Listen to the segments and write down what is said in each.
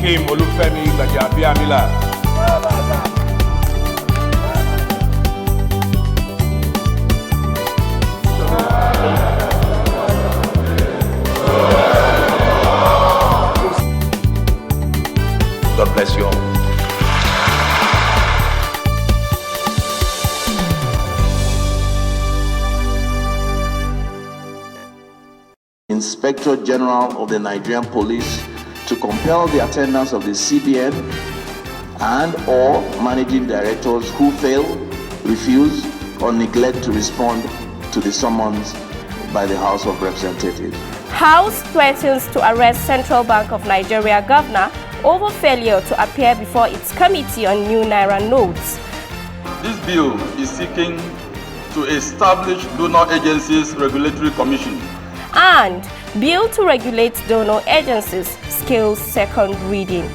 Akim Olufemi Gbajabiamila. God bless you all. Inspector General of the Nigerian Police to compel the attendance of the CBN and or managing directors who fail, refuse, or neglect to respond to the summons by the House of Representatives. House threatens to arrest Central Bank of Nigeria governor over failure to appear before its committee on new Naira notes. This bill is seeking to establish donor agencies regulatory commission. And bill to regulate donor agencies scales second reading.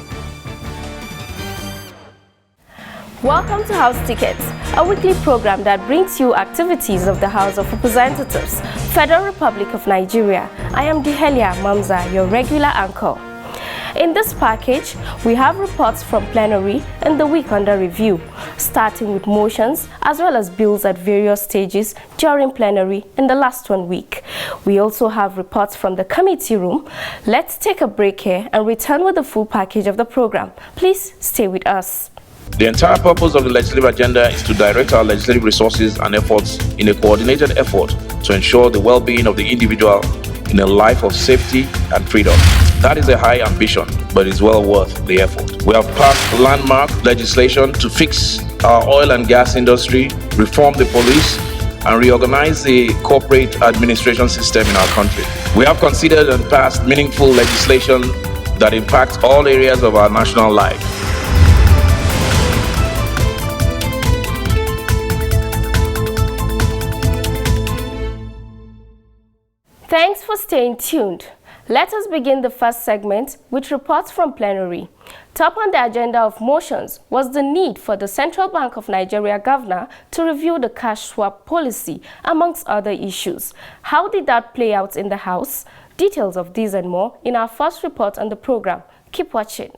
Welcome to House Tickets, a weekly program that brings you activities of the House of Representatives, Federal Republic of Nigeria. I am Dehelia Mamza, your regular anchor. In this package, we have reports from plenary and the week under review, starting with motions as well as bills at various stages during plenary in the last 1 week. We also have reports from the committee room. Let's take a break here and return with the full package of the program. Please stay with us. The entire purpose of the legislative agenda is to direct our legislative resources and efforts in a coordinated effort to ensure the well-being of the individual in a life of safety and freedom. That is a high ambition, but it's well worth the effort. We have passed landmark legislation to fix our oil and gas industry, reform the police, and reorganize the corporate administration system in our country. We have considered and passed meaningful legislation that impacts all areas of our national life. Thanks for staying tuned. Let us begin the first segment with reports from plenary. Top on the agenda of motions was the need for the Central Bank of Nigeria governor to review the cash swap policy, amongst other issues. How did that play out in the House? Details of these and more in our first report on the program. Keep watching.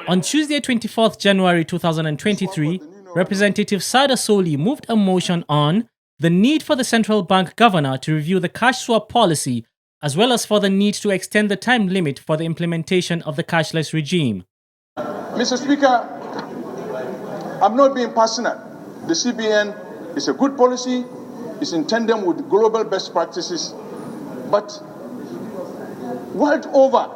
On Tuesday, 24th January 2023, Representative Sada Soli moved a motion on the need for the central bank governor to review the cash swap policy, as well as for the need to extend the time limit for the implementation of the cashless regime. Mr. Speaker, I'm not being personal. The CBN is a good policy, it's in tandem with global best practices, but world over,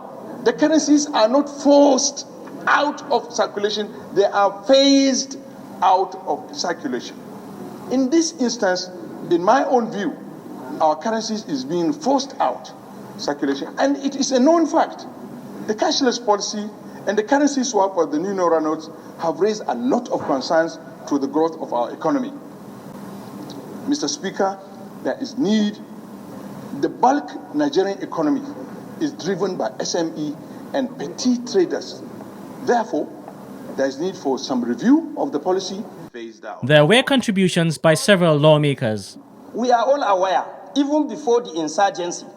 the currencies are not forced out of circulation, they are phased out of circulation. In this instance, in my own view, our currencies is being forced out circulation, and it is a known fact. The cashless policy and the currency swap of the new Naira notes have raised a lot of concerns to the growth of our economy. Mr. Speaker, there is need. The bulk Nigerian economy is driven by SME and petty traders. Therefore, there is need for some review of the policy. There were contributions by several lawmakers. We are all aware, even before the insurgency,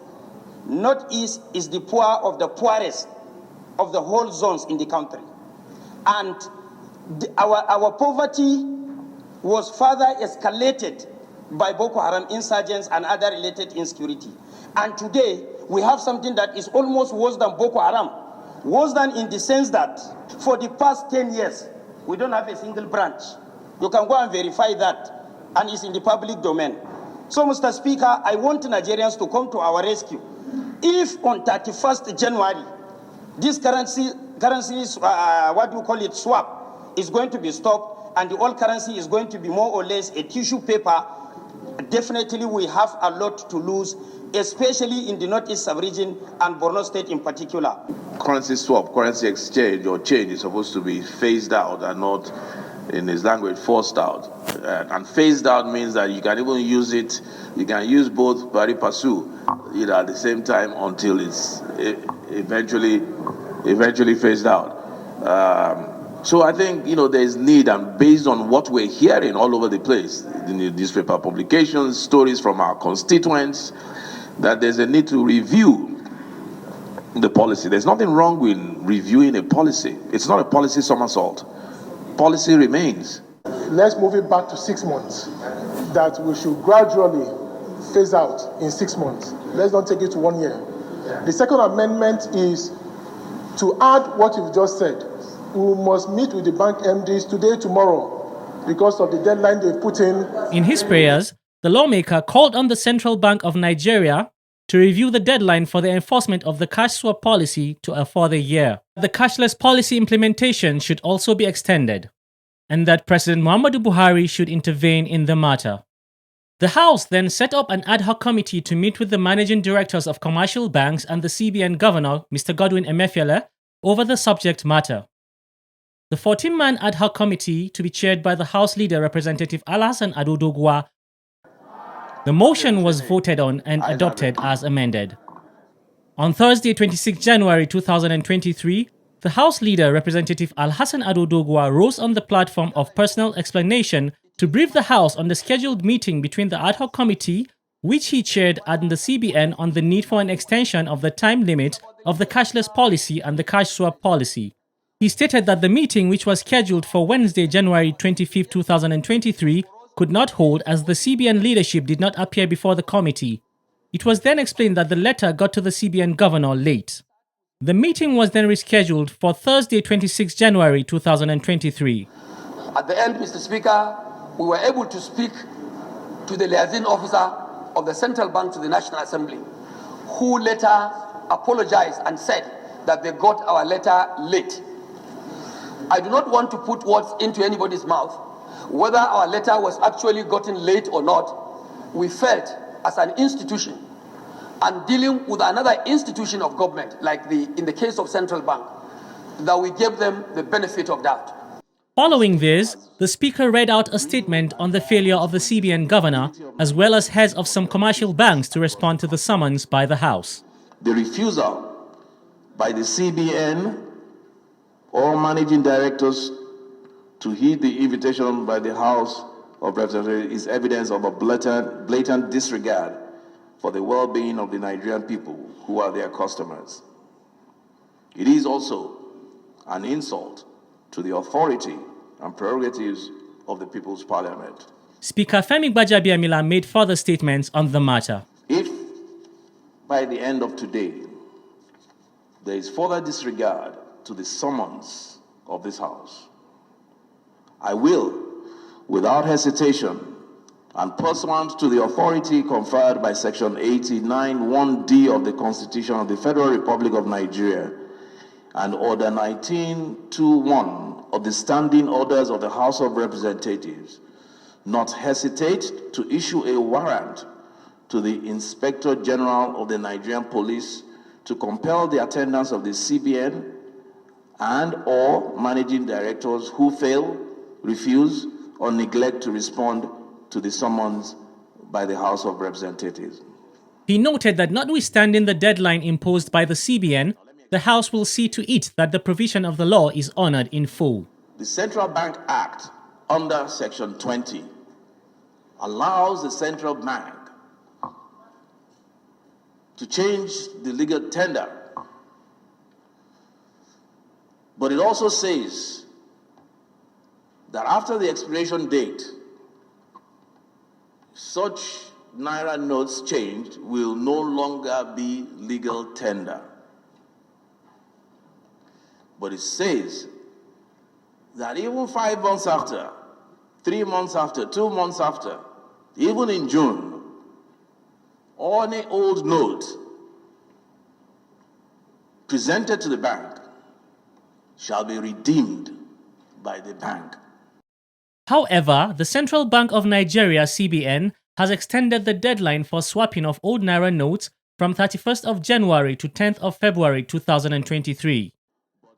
Northeast is the poor of the poorest of the whole zones in the country. And our poverty was further escalated by Boko Haram insurgents and other related insecurity. And today, we have something that is almost worse than Boko Haram. Worse than in the sense that for the past 10 years, we don't have a single branch. You can go and verify that, and it's in the public domain. So, Mr. Speaker, I want Nigerians to come to our rescue. If on 31st January, this currency swap, is going to be stopped, and the old currency is going to be more or less a tissue paper, definitely we have a lot to lose, especially in the Northeast sub-region and Borno State in particular. Currency swap, currency exchange or change is supposed to be phased out and not, in his language, forced out. And phased out means that you can even use it, you can use both pari passu, at the same time until it's eventually phased out. So I think, there is need, and based on what we're hearing all over the place, in the newspaper publications, stories from our constituents, that there's a need to review the policy. There's nothing wrong with reviewing a policy. It's not a policy somersault. Policy remains. Let's move it back to 6 months, that we should gradually phase out in 6 months. Let's not take it to 1 year. The second amendment is to add what you've just said. We must meet with the bank MDs today, tomorrow, because of the deadline they put in. In his prayers, the lawmaker called on the Central Bank of Nigeria to review the deadline for the enforcement of the cash swap policy to a further year. The cashless policy implementation should also be extended, and that President Muhammadu Buhari should intervene in the matter. The House then set up an ad hoc committee to meet with the managing directors of commercial banks and the CBN governor, Mr. Godwin Emefiele, over the subject matter. The 14-man ad hoc committee, to be chaired by the House leader, Representative Alhassan Adodogwa. The motion was voted on and adopted as amended. On Thursday, 26 January 2023, the House leader, Representative Alhassan Adodogwa, rose on the platform of personal explanation to brief the House on the scheduled meeting between the ad hoc committee, which he chaired, and the CBN on the need for an extension of the time limit of the cashless policy and the cash swap policy. He stated that the meeting, which was scheduled for Wednesday, January 25, 2023, could not hold as the CBN leadership did not appear before the committee. It was then explained that the letter got to the CBN governor late. The meeting was then rescheduled for Thursday, 26 January 2023. At the end, Mr. Speaker, we were able to speak to the liaison officer of the Central Bank to the National Assembly, who later apologized and said that they got our letter late. I do not want to put words into anybody's mouth. Whether our letter was actually gotten late or not, we felt as an institution and dealing with another institution of government, like in the case of Central Bank, that we gave them the benefit of doubt. Following this, the Speaker read out a statement on the failure of the CBN governor, as well as heads of some commercial banks to respond to the summons by the House. The refusal by the CBN or managing directors to heed the invitation by the House of Representatives is evidence of a blatant disregard for the well-being of the Nigerian people who are their customers. It is also an insult to the authority and prerogatives of the People's Parliament. Speaker Femi Gbajabiamila made further statements on the matter. If by the end of today there is further disregard to the summons of this House, I will, without hesitation, and pursuant to the authority conferred by Section 89(1)(d) of the Constitution of the Federal Republic of Nigeria and Order 1921 of the Standing Orders of the House of Representatives, not hesitate to issue a warrant to the Inspector General of the Nigerian Police to compel the attendance of the CBN and or managing directors who fail, refuse, or neglect to respond to the summons by the House of Representatives. He noted that notwithstanding the deadline imposed by the CBN, the House will see to it that the provision of the law is honored in full. The Central Bank Act, under Section 20, allows the central bank to change the legal tender. But it also says that after the expiration date, such Naira notes changed will no longer be legal tender. But it says that even 5 months after, 3 months after, 2 months after, even in June, any old note presented to the bank shall be redeemed by the bank. However, the Central Bank of Nigeria, CBN, has extended the deadline for swapping of old Naira notes from 31st of January to 10th of February 2023.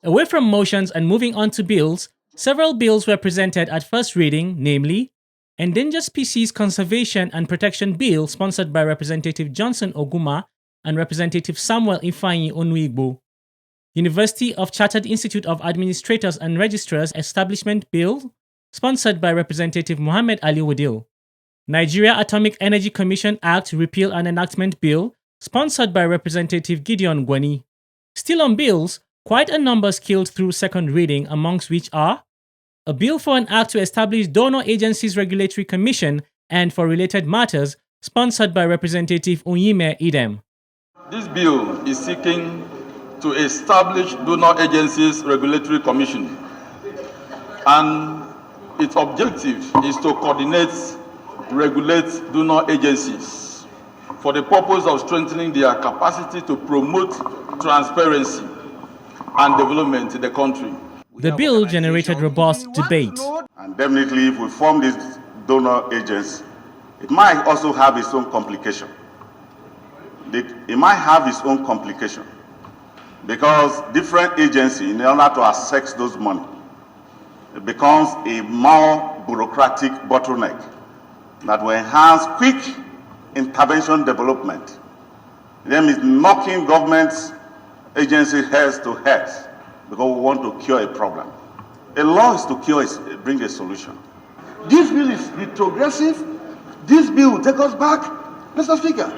Away from motions and moving on to bills, several bills were presented at first reading, namely, Endangered Species Conservation and Protection Bill sponsored by Representative Johnson Oguma and Representative Samuel Ifeanyi Onuigbo, University of Chartered Institute of Administrators and Registrars Establishment Bill sponsored by Representative Mohammed Ali Wadil, Nigeria Atomic Energy Commission Act Repeal and Enactment Bill sponsored by Representative Gideon Gwani, Still on bills, quite a number skilled through second reading, amongst which are a bill for an act to establish Donor Agencies Regulatory Commission and for related matters, sponsored by Representative Onyime Idem. This bill is seeking to establish Donor Agencies Regulatory Commission, and its objective is to coordinate, regulate donor agencies for the purpose of strengthening their capacity to promote transparency and development in the country. The bill generated robust debate. And definitely, if we form this donor agency, it might also have its own complication. It might have its own complication because different agencies, in order to access those money, it becomes a more bureaucratic bottleneck that will enhance quick intervention development. That means knocking government agency heads to heads because we want to cure a problem. A law is to bring a solution. This bill is retrogressive. This bill will take us back. Mr. Speaker,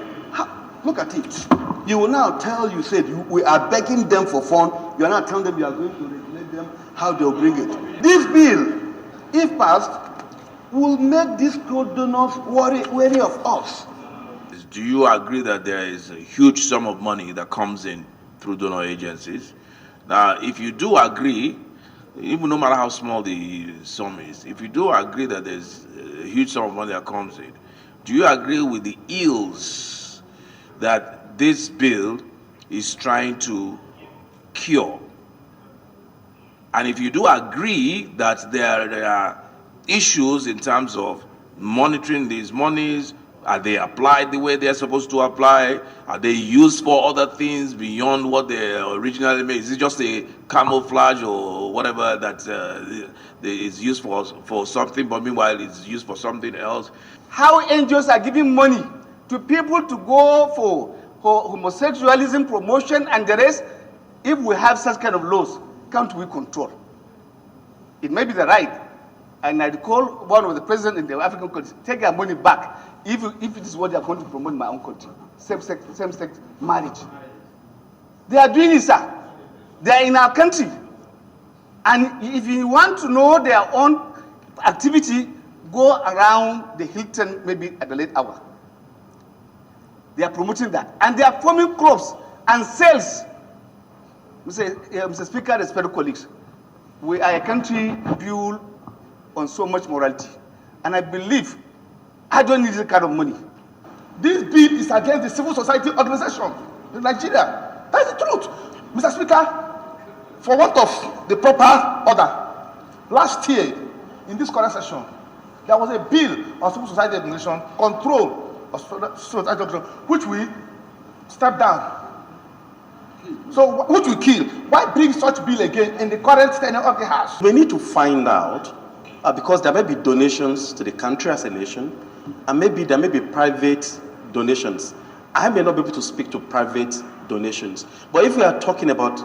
look at it. You will now you said we are begging them for funds. You are now telling them you are going to regulate them, how they will bring it. This bill, if passed, will make these donors wary of us. Do you agree that there is a huge sum of money that comes in through donor agencies? Now, if you do agree, even no matter how small the sum is, if you do agree that there's a huge sum of money that comes in, do you agree with the ills that this bill is trying to cure? And if you do agree that there are issues in terms of monitoring these monies, are they applied the way they're supposed to apply? Are they used for other things beyond what they originally made? Is it just a camouflage or whatever that is used for something, but meanwhile it's used for something else? How NGOs are giving money to people to go for homosexualism promotion and the rest, if we have such kind of laws, can't we control? It may be the right. And I recall one of the presidents in the African countries, take their money back if it is what they are going to promote in my own country, same-sex marriage. They are doing it, sir. They are in our country. And if you want to know their own activity, go around the Hilton maybe at the late hour. They are promoting that. And they are forming clubs and sales. Mr. Speaker, respected colleagues, we are a country built on so much morality. And I believe I don't need this kind of money. This bill is against the civil society organization in Nigeria. That's the truth. Mr. Speaker, for want of the proper order, last year in this current session, there was a bill on civil society organization, control of civil society organization, which we stepped down. So, which we kill. Why bring such bill again in the current tenure of the House? We need to find out, because there may be donations to the country as a nation, and maybe there may be private donations. I may not be able to speak to private donations, but if we are talking about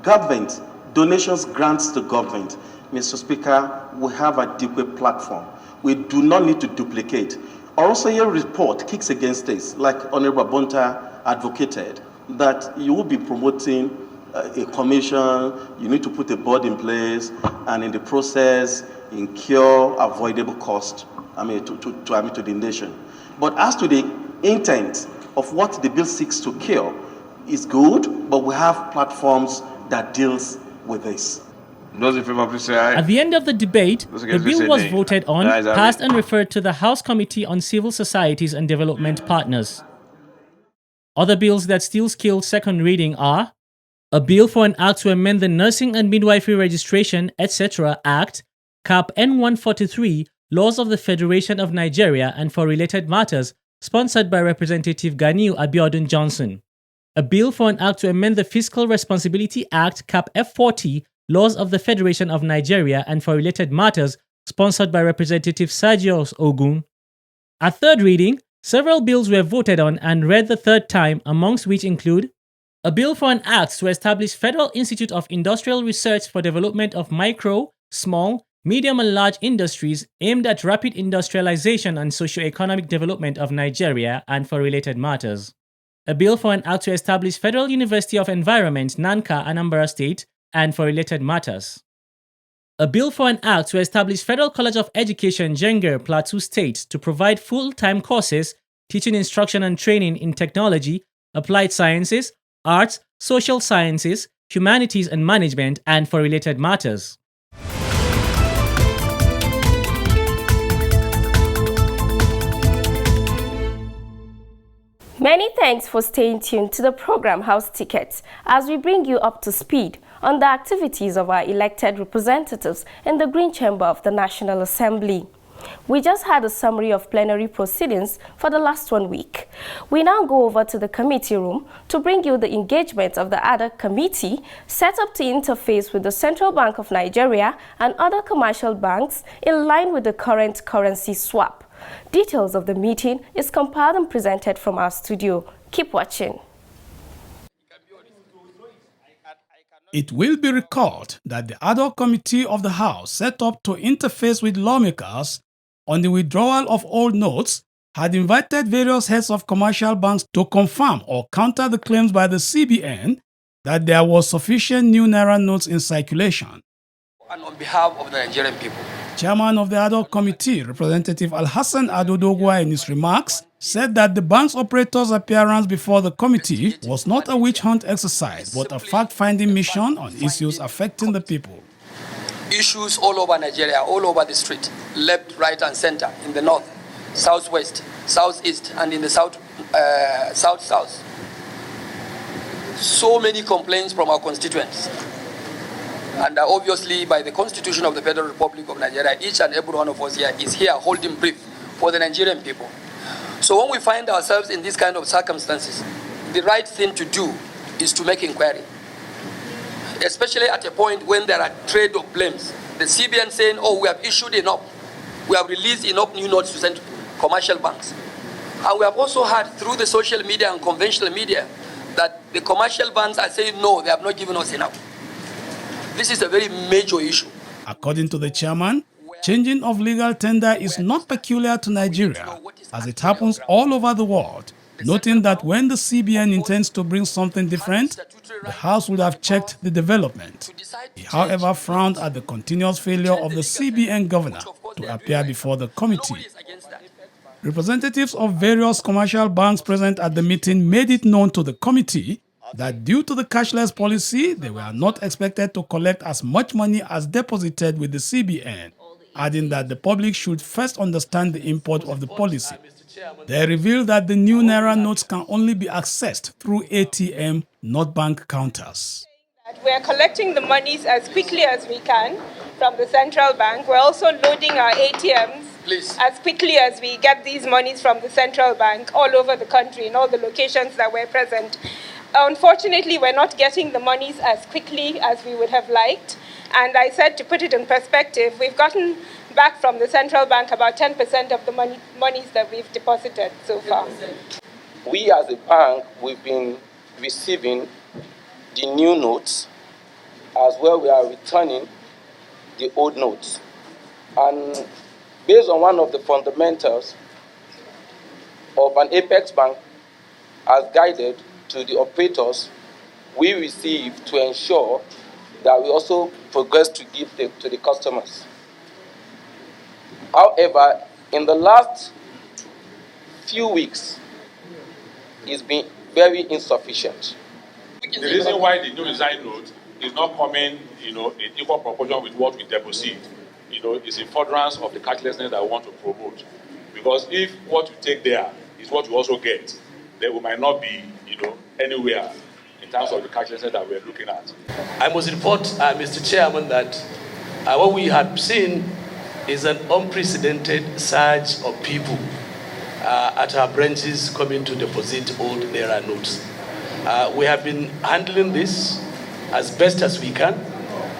government, donations, grants to government, Mr. Speaker, we have a adequate platform. We do not need to duplicate. Also, your report kicks against this, like Honorable Bonta advocated, that you will be promoting a commission, you need to put a board in place, and in the process, incur avoidable cost, to the nation. But as to the intent of what the bill seeks to cure, is good, but we have platforms that deals with this. Those in favor, please say aye. At the end of the debate, the bill was voted on, passed and referred to the House Committee on Civil Societies and Development Partners. Other bills that still skilled second reading are a bill for an act to amend the Nursing and Midwifery Registration, etc. Act, Cap N143, Laws of the Federation of Nigeria and for related matters, sponsored by Representative Ganiu Abiodun Johnson. A bill for an act to amend the Fiscal Responsibility Act, Cap F40, Laws of the Federation of Nigeria and for related matters, sponsored by Representative Sergius Ogun. At third reading, several bills were voted on and read the third time, amongst which include a bill for an act to establish Federal Institute of Industrial Research for development of micro, small, medium and large industries aimed at rapid industrialization and socio-economic development of Nigeria and for related matters. a bill for an act to establish Federal University of Environment, NANCA, Anambra State, and for related matters. A bill for an act to establish Federal College of Education, Jenger, Plateau State, to provide full-time courses, teaching, instruction, and training in technology, applied sciences, arts, social sciences, humanities, and management, and for related matters. Many thanks for staying tuned to the program House Tickets as we bring you up to speed on the activities of our elected representatives in the Green Chamber of the National Assembly. We just had a summary of plenary proceedings for the last 1 week. We now go over to the committee room to bring you the engagement of the Adhoc committee set up to interface with the Central Bank of Nigeria and other commercial banks in line with the current currency swap. Details of the meeting is compiled and presented from our studio. Keep watching. It will be recalled that the Adhoc Committee of the House set up to interface with lawmakers on the withdrawal of old notes had invited various heads of commercial banks to confirm or counter the claims by the CBN that there was sufficient new Naira notes in circulation. And on behalf of the Nigerian people. Chairman of the Adhoc Committee, Representative Alhassan Adodogwa, in his remarks, said that the bank's operator's appearance before the committee was not a witch hunt exercise, but a fact-finding mission on issues affecting the people. Issues all over Nigeria, all over the street, left, right, and center, in the north, southwest, southeast, and in the south. So many complaints from our constituents. And obviously, by the Constitution of the Federal Republic of Nigeria, each and every one of us here is here holding brief for the Nigerian people. So when we find ourselves in these kind of circumstances, the right thing to do is to make inquiry, especially at a point when there are trade of blames. The CBN saying, oh, we have issued enough, we have released enough new notes to send to commercial banks. And we have also heard through the social media and conventional media that the commercial banks are saying, no, they have not given us enough. This is a very major issue. According to the chairman, changing of legal tender is not peculiar to Nigeria, as it happens all over the world, noting that when the CBN intends to bring something different, the House would have checked the development. He, however, frowned at the continuous failure of the CBN governor to appear before the committee. Representatives of various commercial banks present at the meeting made it known to the committee that due to the cashless policy, they were not expected to collect as much money as deposited with the CBN, adding that the public should first understand the import of the policy. They revealed that the new Naira notes can only be accessed through ATM, not bank counters. We are collecting the monies as quickly as we can from the central bank. We're also loading our ATMs as quickly as we get these monies from the central bank all over the country, in all the locations that we're present. Unfortunately, we're not getting the monies as quickly as we would have liked. And I said, to put it in perspective, we've gotten back from the central bank about 10% of the monies that we've deposited so far. We as a bank, we've been receiving the new notes, as well we are returning the old notes. And based on one of the fundamentals of an Apex bank as guided to the operators, we receive to ensure that we also progress to give them to the customers. However, in the last few weeks, it's been very insufficient. The reason why the new design note is not coming, in equal proportion with what we deposit, is a furtherance of the cashlessness that we want to promote. Because if what you take there is what you also get, then we might not be, anywhere in terms of the cashlessness that we're looking at. I must report, Mr. Chairman, that what we have seen is an unprecedented surge of people at our branches coming to deposit old Naira notes. We have been handling this as best as we can,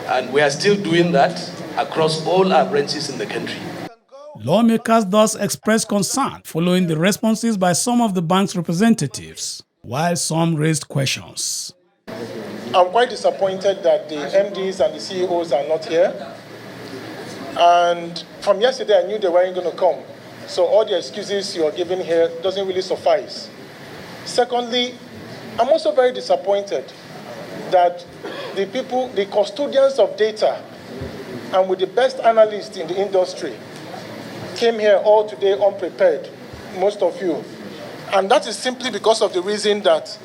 and we are still doing that across all our branches in the country. Lawmakers thus expressed concern following the responses by some of the bank's representatives, while some raised questions. I'm quite disappointed that the MDs and the CEOs are not here. And from yesterday, I knew they weren't going to come. So all the excuses you're giving here doesn't really suffice. Secondly, I'm also very disappointed that the people, the custodians of data, and with the best analysts in the industry, came here all today unprepared, most of you. And that is simply because of the reason that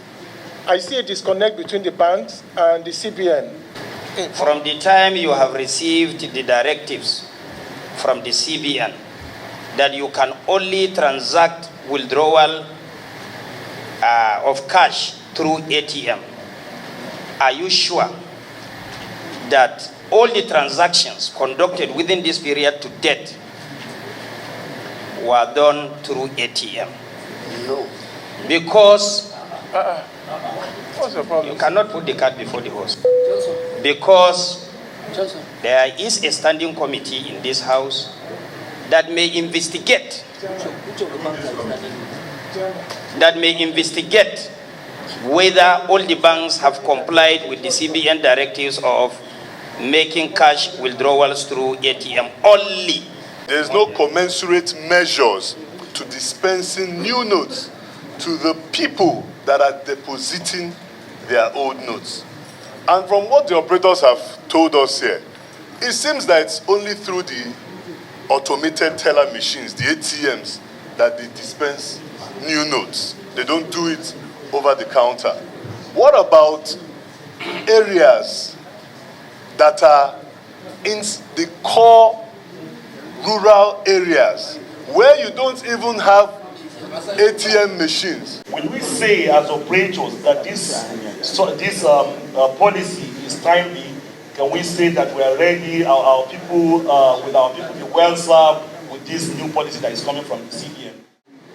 I see a disconnect between the banks and the CBN. From the time you have received the directives from the CBN that you can only transact withdrawal of cash through ATM, are you sure that all the transactions conducted within this period to date were done through ATM? No. Because what's the problem? you cannot put the cart before the horse. Because there is a standing committee in this house that may investigate whether all the banks have complied with the CBN directives of making cash withdrawals through ATM only. There is no commensurate measures to dispensing new notes to the people that are depositing their old notes. And from what the operators have told us here, it seems that it's only through the automated teller machines, the ATMs, that they dispense new notes. They don't do it over the counter. What about areas that are in the core rural areas where you don't even have ATM machines? Will we say as operators that this policy is timely? Can we say that we are ready, our people, will our people be well served with this new policy that is coming from the CBN?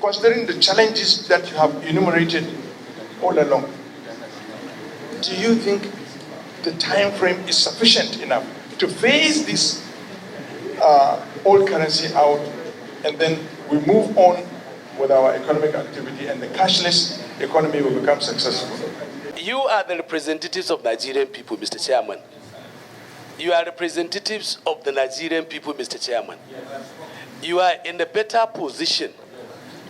Considering the challenges that you have enumerated all along, do you think the time frame is sufficient enough to phase this old currency out, and then we move on with our economic activity and the cashless economy will become successful? You are the representatives of Nigerian people, Mr. Chairman. You are representatives of the Nigerian people, Mr. Chairman. You are in a better position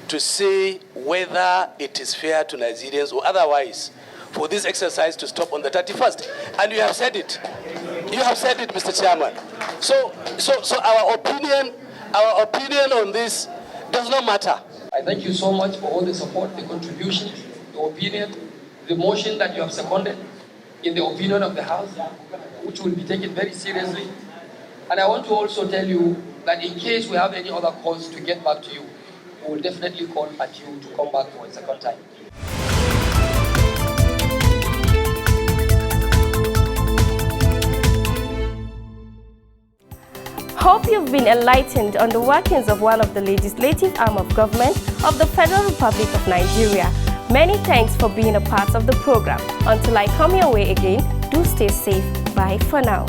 to say whether it is fair to Nigerians or otherwise for this exercise to stop on the 31st. And you have said it. You have said it, Mr. Chairman. So our opinion on this does not matter. I thank you so much for all the support, the contributions, the opinion, the motion that you have seconded in the opinion of the House, which will be taken very seriously. And I want to also tell you that in case we have any other calls to get back to you, we will definitely call at you to come back for a second time. Hope you've been enlightened on the workings of one of the legislative arm of government of the Federal Republic of Nigeria. Many thanks for being a part of the program. Until I come your way again, do stay safe. Bye for now.